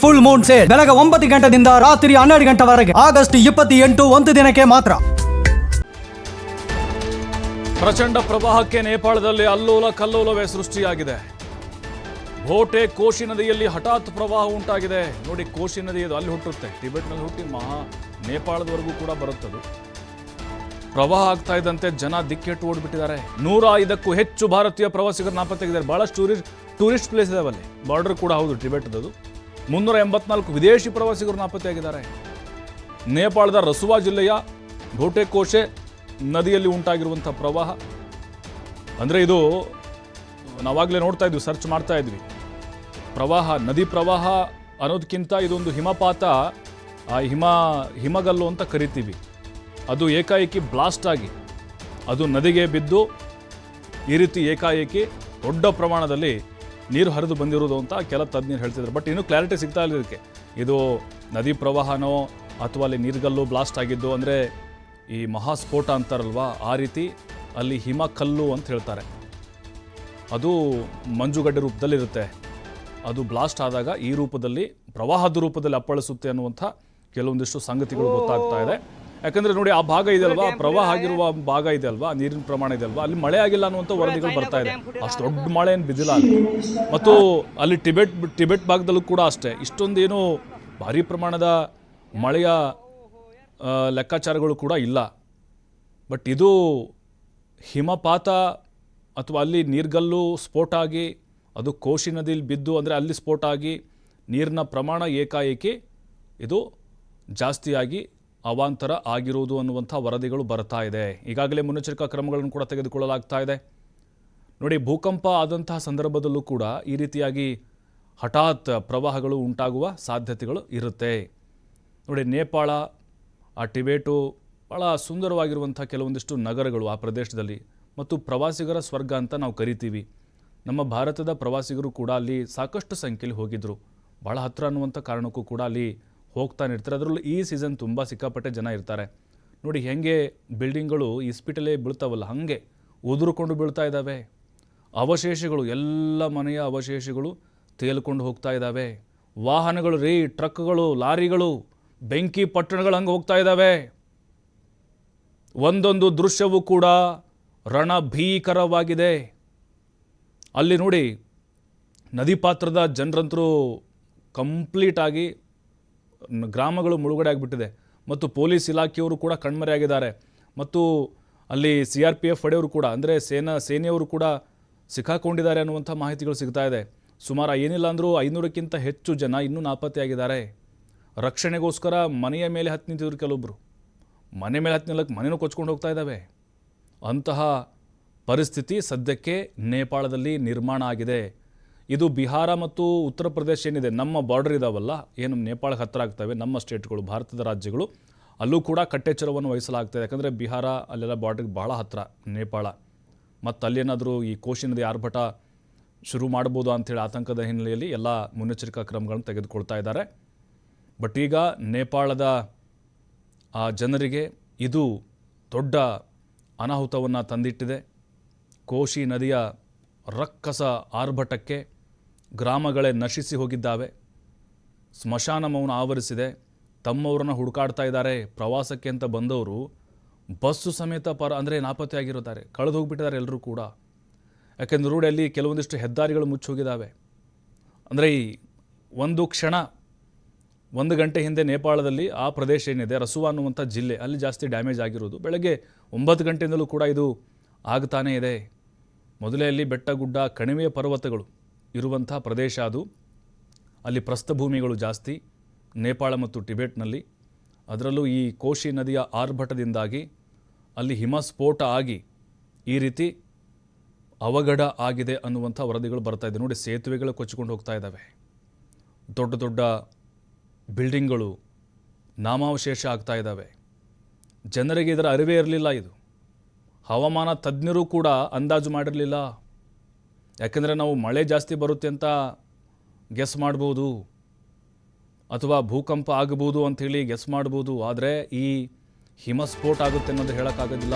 Full Moon sale ಬೆಳಗ್ಗೆ 9 ಗಂಟೆಯಿಂದ ರಾತ್ರಿ 12 ಗಂಟೆವರೆಗೆ ಆಗಸ್ಟ್ 28 ಒಂದು ದಿನಕ್ಕೆ ಮಾತ್ರ. ಪ್ರಚಂಡ ಪ್ರವಾಹಕ್ಕೆ ನೇಪಾಳದಲ್ಲಿ ಅಲ್ಲೋಲ ಕಲ್ಲೋಲವೇ ಸೃಷ್ಟಿಯಾಗಿದೆ. ಭೋಟೆ ಕೋಶಿ ನದಿಯಲ್ಲಿ ಹಠಾತ್ ಪ್ರವಾಹ ಉಂಟಾಗಿದೆ. ನೋಡಿ, ಕೋಶಿ ನದಿ ಅದು ಅಲ್ಲಿ ಹುಟ್ಟುತ್ತೆ, ಟಿಬೆಟ್ನಲ್ಲಿ ಹುಟ್ಟಿ ನೇಪಾಳದವರೆಗೂ ಕೂಡ ಬರುತ್ತದು. ಪ್ರವಾಹ ಆಗ್ತಾ ಇದ್ದಂತೆ ಜನ ದಿಕ್ಕೆಟ್ಟು ಓಡ್ಬಿಟ್ಟಿದ್ದಾರೆ. 105ಕ್ಕೂ ಹೆಚ್ಚು ಭಾರತೀಯ ಪ್ರವಾಸಿಗರು ನಾಪತ್ತೆಯಾಗಿದ್ದಾರೆ. ಬಹಳಷ್ಟು ಟೂರಿಸ್ಟ್ ಪ್ಲೇಸ್ ಇದಾವಲ್ಲಿ, ಬಾರ್ಡರ್ ಕೂಡ ಹೌದು ಟಿಬೆಟ್ದು. 384 ವಿದೇಶಿ ಪ್ರವಾಸಿಗರು ನಾಪತ್ತೆಯಾಗಿದ್ದಾರೆ. ನೇಪಾಳದ ರಸುವಾ ಜಿಲ್ಲೆಯ ಭೋಟೆ ಕೋಶೆ ನದಿಯಲ್ಲಿ ಉಂಟಾಗಿರುವಂಥ ಪ್ರವಾಹ ಅಂದರೆ ಇದು ನಾವಾಗಲೇ ನೋಡ್ತಾ ಇದ್ವಿ, ಸರ್ಚ್ ಮಾಡ್ತಾ ಇದ್ವಿ. ಪ್ರವಾಹ, ನದಿ ಪ್ರವಾಹ ಅನ್ನೋದಕ್ಕಿಂತ ಇದೊಂದು ಹಿಮಪಾತ, ಹಿಮಗಲ್ಲು ಅಂತ ಕರಿತೀವಿ. ಅದು ಏಕಾಏಕಿ ಬ್ಲಾಸ್ಟ್ ಆಗಿ ಅದು ನದಿಗೆ ಬಿದ್ದು ಈ ರೀತಿ ಏಕಾಏಕಿ ದೊಡ್ಡ ಪ್ರಮಾಣದಲ್ಲಿ ನೀರು ಹರಿದು ಬಂದಿರೋದು ಅಂತ ಕೆಲ ತಜ್ಞರು ಹೇಳ್ತಿದ್ದಾರೆ. ಬಟ್ ಇನ್ನೂ ಕ್ಲಾರಿಟಿ ಸಿಗ್ತಾ ಇಲ್ಲ ಇದಕ್ಕೆ. ಇದು ನದಿ ಪ್ರವಾಹನೋ ಅಥವಾ ಅಲ್ಲಿ ನೀರ್ಗಲ್ಲು ಬ್ಲಾಸ್ಟ್ ಆಗಿದ್ದು, ಅಂದರೆ ಈ ಮಹಾಸ್ಫೋಟ ಅಂತಾರಲ್ವಾ, ಆ ರೀತಿ ಅಲ್ಲಿ ಹಿಮಕಲ್ಲು ಅಂತ ಹೇಳ್ತಾರೆ. ಅದು ಮಂಜುಗಡ್ಡೆ ರೂಪದಲ್ಲಿರುತ್ತೆ. ಅದು ಬ್ಲಾಸ್ಟ್ ಆದಾಗ ಈ ರೂಪದಲ್ಲಿ, ಪ್ರವಾಹದ ರೂಪದಲ್ಲಿ ಅಪ್ಪಳಿಸುತ್ತೆ ಅನ್ನುವಂಥ ಕೆಲವೊಂದಿಷ್ಟು ಸಂಗತಿಗಳು ಗೊತ್ತಾಗ್ತಾ ಇದೆ. ಯಾಕಂದರೆ ನೋಡಿ, ಆ ಭಾಗ ಇದೆ ಅಲ್ವಾ, ಪ್ರವಾಹ ಆಗಿರುವ ಭಾಗ ಇದೆ ಅಲ್ವಾ, ನೀರಿನ ಪ್ರಮಾಣ ಇದೆ ಅಲ್ವಾ, ಅಲ್ಲಿ ಮಳೆ ಆಗಿಲ್ಲ ಅನ್ನುವಂಥ ವರದಿಗಳು ಬರ್ತಾ ಇದೆ. ಅಷ್ಟು ದೊಡ್ಡ ಮಳೆ ಏನು ಬಿದ್ದಿಲ್ಲ ಅಲ್ಲಿ. ಮತ್ತು ಅಲ್ಲಿ ಟಿಬೆಟ್ ಭಾಗದಲ್ಲೂ ಕೂಡ ಅಷ್ಟೇ, ಇಷ್ಟೊಂದೇನು ಭಾರಿ ಪ್ರಮಾಣದ ಮಳೆಯ ಲೆಕ್ಕಾಚಾರಗಳು ಕೂಡ ಇಲ್ಲ. ಬಟ್ ಇದು ಹಿಮಪಾತ ಅಥವಾ ಅಲ್ಲಿ ನೀರ್ಗಲ್ಲು ಸ್ಫೋಟ ಆಗಿ ಅದು ಕೋಶಿ ನದಿಯಲ್ಲಿ ಬಿದ್ದು, ಅಂದರೆ ಅಲ್ಲಿ ಸ್ಫೋಟ ಆಗಿ ನೀರಿನ ಪ್ರಮಾಣ ಏಕಾಏಕಿ ಇದು ಜಾಸ್ತಿಯಾಗಿ ಅವಾಂತರ ಆಗಿರುವುದು ಅನ್ನುವಂಥ ವರದಿಗಳು ಬರ್ತಾ ಇದೆ. ಈಗಾಗಲೇ ಮುನ್ನೆಚ್ಚರಿಕಾ ಕ್ರಮಗಳನ್ನು ಕೂಡ ತೆಗೆದುಕೊಳ್ಳಲಾಗ್ತಾ ಇದೆ. ನೋಡಿ, ಭೂಕಂಪ ಆದಂತಹ ಸಂದರ್ಭದಲ್ಲೂ ಕೂಡ ಈ ರೀತಿಯಾಗಿ ಹಠಾತ್ ಪ್ರವಾಹಗಳು ಉಂಟಾಗುವ ಸಾಧ್ಯತೆಗಳು ಇರುತ್ತೆ. ನೋಡಿ, ನೇಪಾಳ, ಆ ಟಿಬೇಟು ಭಾಳ ಸುಂದರವಾಗಿರುವಂಥ ಕೆಲವೊಂದಿಷ್ಟು ನಗರಗಳು ಆ ಪ್ರದೇಶದಲ್ಲಿ, ಮತ್ತು ಪ್ರವಾಸಿಗರ ಸ್ವರ್ಗ ಅಂತ ನಾವು ಕರಿತೀವಿ. ನಮ್ಮ ಭಾರತದ ಪ್ರವಾಸಿಗರು ಕೂಡ ಅಲ್ಲಿ ಸಾಕಷ್ಟು ಸಂಖ್ಯೆಯಲ್ಲಿ ಹೋಗಿದ್ದರು. ಭಾಳ ಹತ್ತಿರ ಅನ್ನುವಂಥ ಕಾರಣಕ್ಕೂ ಕೂಡ ಅಲ್ಲಿ ಹೋಗ್ತಾನೆ ಇರ್ತಾರೆ. ಅದರಲ್ಲೂ ಈ ಸೀಸನ್ ತುಂಬ ಸಿಕ್ಕಾಪಟ್ಟೆ ಜನ ಇರ್ತಾರೆ. ನೋಡಿ, ಹೆಂಗೆ ಬಿಲ್ಡಿಂಗ್ಗಳು ಇಸ್ಪಿಟಲೇ ಬೀಳ್ತಾವಲ್ಲ, ಹಾಗೆ ಉದುರುಕೊಂಡು ಬೀಳ್ತಾ ಇದ್ದಾವೆ. ಅವಶೇಷಗಳು, ಎಲ್ಲ ಮನೆಯ ಅವಶೇಷಗಳು ತೇಲ್ಕೊಂಡು ಹೋಗ್ತಾ ಇದ್ದಾವೆ. ವಾಹನಗಳು ಟ್ರಕ್ಗಳು, ಲಾರಿಗಳು, ಬೆಂಕಿ ಪಟ್ಟಣಗಳು ಹಂಗೆ ಹೋಗ್ತಾ ಇದ್ದಾವೆ. ಒಂದೊಂದು ದೃಶ್ಯವೂ ಕೂಡ ರಣಭೀಕರವಾಗಿದೆ. ಅಲ್ಲಿ ನೋಡಿ, ನದಿ ಪಾತ್ರದ ಜನರಂತರೂ ಕಂಪ್ಲೀಟಾಗಿ ಗ್ರಾಮಗಳು ಮುಳುಗಡೆ ಆಗಿಬಿಟ್ಟಿದೆ. ಮತ್ತು ಪೊಲೀಸ್ ಇಲಾಖೆಯವರು ಕೂಡ ಕಣ್ಮರೆಯಾಗಿದ್ದಾರೆ. ಮತ್ತು ಅಲ್ಲಿ CRPF ಪಡೆಯವರು ಕೂಡ, ಅಂದರೆ ಸೇನೆಯವರು ಕೂಡ ಸಿಕ್ಕಾಕೊಂಡಿದ್ದಾರೆ ಅನ್ನುವಂಥ ಮಾಹಿತಿಗಳು ಸಿಗ್ತಾ ಇದೆ. ಸುಮಾರು ಏನಿಲ್ಲ ಅಂದರೂ 500ಕ್ಕಿಂತ ಹೆಚ್ಚು ಜನ ಇನ್ನೂ ನಾಪತ್ತೆಯಾಗಿದ್ದಾರೆ. ರಕ್ಷಣೆಗೋಸ್ಕರ ಮನೆಯ ಮೇಲೆ ಹತ್ತಿ ನಿಂತಿದ್ರು ಕೆಲವೊಬ್ಬರು. ಮನೆ ಮೇಲೆ ಹತ್ತಿ ನಿಲ್ಲಕ್ಕೆ ಮನೆಯೂ ಕೊಚ್ಕೊಂಡು ಹೋಗ್ತಾ ಇದ್ದಾವೆ. ಅಂತಹ ಪರಿಸ್ಥಿತಿ ಸದ್ಯಕ್ಕೆ ನೇಪಾಳದಲ್ಲಿ ನಿರ್ಮಾಣ ಆಗಿದೆ. ಇದು ಬಿಹಾರ ಮತ್ತು ಉತ್ತರ ಪ್ರದೇಶ ಏನಿದೆ, ನಮ್ಮ ಬಾರ್ಡರ್ ಇದಾವಲ್ಲ, ಏನು ನೇಪಾಳಕ್ಕೆ ಹತ್ತಿರ ಆಗ್ತವೆ ನಮ್ಮ ಸ್ಟೇಟ್ಗಳು, ಭಾರತದ ರಾಜ್ಯಗಳು, ಅಲ್ಲೂ ಕೂಡ ಕಟ್ಟೆಚ್ಚರವನ್ನು ವಹಿಸಲಾಗ್ತದೆ. ಯಾಕಂದರೆ ಬಿಹಾರ ಅಲ್ಲೆಲ್ಲ ಬಾರ್ಡ್ರಿಗೆ ಭಾಳ ಹತ್ತಿರ ನೇಪಾಳ. ಮತ್ತು ಅಲ್ಲೇನಾದರೂ ಈ ಕೋಶಿ ನದಿ ಆರ್ಭಟ ಶುರು ಮಾಡ್ಬೋದು ಅಂಥೇಳಿ ಆತಂಕದ ಹಿನ್ನೆಲೆಯಲ್ಲಿ ಎಲ್ಲ ಮುನ್ನೆಚ್ಚರಿಕಾ ಕ್ರಮಗಳನ್ನು ತೆಗೆದುಕೊಳ್ತಾ ಇದ್ದಾರೆ. ಬಟ್ ಈಗ ನೇಪಾಳದ ಆ ಜನರಿಗೆ ಇದು ದೊಡ್ಡ ಅನಾಹುತವನ್ನು ತಂದಿಟ್ಟಿದೆ. ಕೋಶಿ ನದಿಯ ರಕ್ಕಸ ಆರ್ಭಟಕ್ಕೆ ಗ್ರಾಮಗಳೇ ನಶಿಸಿ ಹೋಗಿದ್ದಾವೆ. ಸ್ಮಶಾನ ಮೌನ ಆವರಿಸಿದೆ. ತಮ್ಮವ್ರನ್ನ ಹುಡುಕಾಡ್ತಾ ಇದ್ದಾರೆ. ಪ್ರವಾಸಕ್ಕೆ ಅಂತ ಬಂದವರು ಬಸ್ಸು ಸಮೇತ ಅಂದರೆ ನಾಪತ್ತೆಯಾಗಿರುತ್ತಾರೆ, ಕಳೆದು ಹೋಗಿಬಿಟ್ಟಿದ್ದಾರೆ ಎಲ್ಲರೂ ಕೂಡ. ಯಾಕೆಂದ್ರೆ ನೋಡಿ, ಅಲ್ಲಿ ಕೆಲವೊಂದಿಷ್ಟು ಹೆದ್ದಾರಿಗಳು ಮುಚ್ಚೋಗಿದ್ದಾವೆ. ಅಂದರೆ ಈ ಒಂದು ಕ್ಷಣ, 1 ಗಂಟೆ ಹಿಂದೆ ನೇಪಾಳದಲ್ಲಿ ಆ ಪ್ರದೇಶ ಏನಿದೆ, ರಸುವಾ ಅನ್ನುವಂಥ ಜಿಲ್ಲೆ, ಅಲ್ಲಿ ಜಾಸ್ತಿ ಡ್ಯಾಮೇಜ್ ಆಗಿರೋದು. ಬೆಳಗ್ಗೆ 9 ಗಂಟೆಯಿಂದಲೂ ಕೂಡ ಇದು ಆಗ್ತಾನೇ ಇದೆ. ಮೊದಲೇ ಅಲ್ಲಿ ಬೆಟ್ಟ ಗುಡ್ಡ ಕಣಿವೆಯ ಪರ್ವತಗಳು ಇರುವಂಥ ಪ್ರದೇಶ ಅದು. ಅಲ್ಲಿ ಪ್ರಸ್ಥಭೂಮಿಗಳು ಜಾಸ್ತಿ ನೇಪಾಳ ಮತ್ತು ಟಿಬೆಟ್ನಲ್ಲಿ. ಅದರಲ್ಲೂ ಈ ಕೋಶಿ ನದಿಯ ಆರ್ಭಟದಿಂದಾಗಿ ಅಲ್ಲಿ ಹಿಮಸ್ಫೋಟ ಆಗಿ ಈ ರೀತಿ ಅವಘಡ ಆಗಿದೆ ಅನ್ನುವಂಥ ವರದಿಗಳು ಬರ್ತಾ ಇದೆ. ನೋಡಿ, ಸೇತುವೆಗಳು ಕೊಚ್ಚಿಕೊಂಡು ಹೋಗ್ತಾ ಇದ್ದಾವೆ. ದೊಡ್ಡ ದೊಡ್ಡ ಬಿಲ್ಡಿಂಗ್ಗಳು ನಾಮಾವಶೇಷ ಆಗ್ತಾ ಇದ್ದಾವೆ. ಜನರಿಗೆ ಇದರ ಅರಿವೇ ಇರಲಿಲ್ಲ. ಇದು ಹವಾಮಾನ ತಜ್ಞರು ಕೂಡ ಅಂದಾಜು ಮಾಡಿರಲಿಲ್ಲ. ಯಾಕೆಂದರೆ ನಾವು ಮಳೆ ಜಾಸ್ತಿ ಬರುತ್ತೆ ಅಂತ ಗೆಸ್ ಮಾಡ್ಬೋದು, ಅಥವಾ ಭೂಕಂಪ ಆಗಬಹುದು ಅಂಥೇಳಿ ಗೆಸ್ ಮಾಡ್ಬೋದು. ಆದರೆ ಈ ಹಿಮಸ್ಫೋಟ ಆಗುತ್ತೆ ಅನ್ನೋದು ಹೇಳೋಕ್ಕಾಗೋದಿಲ್ಲ.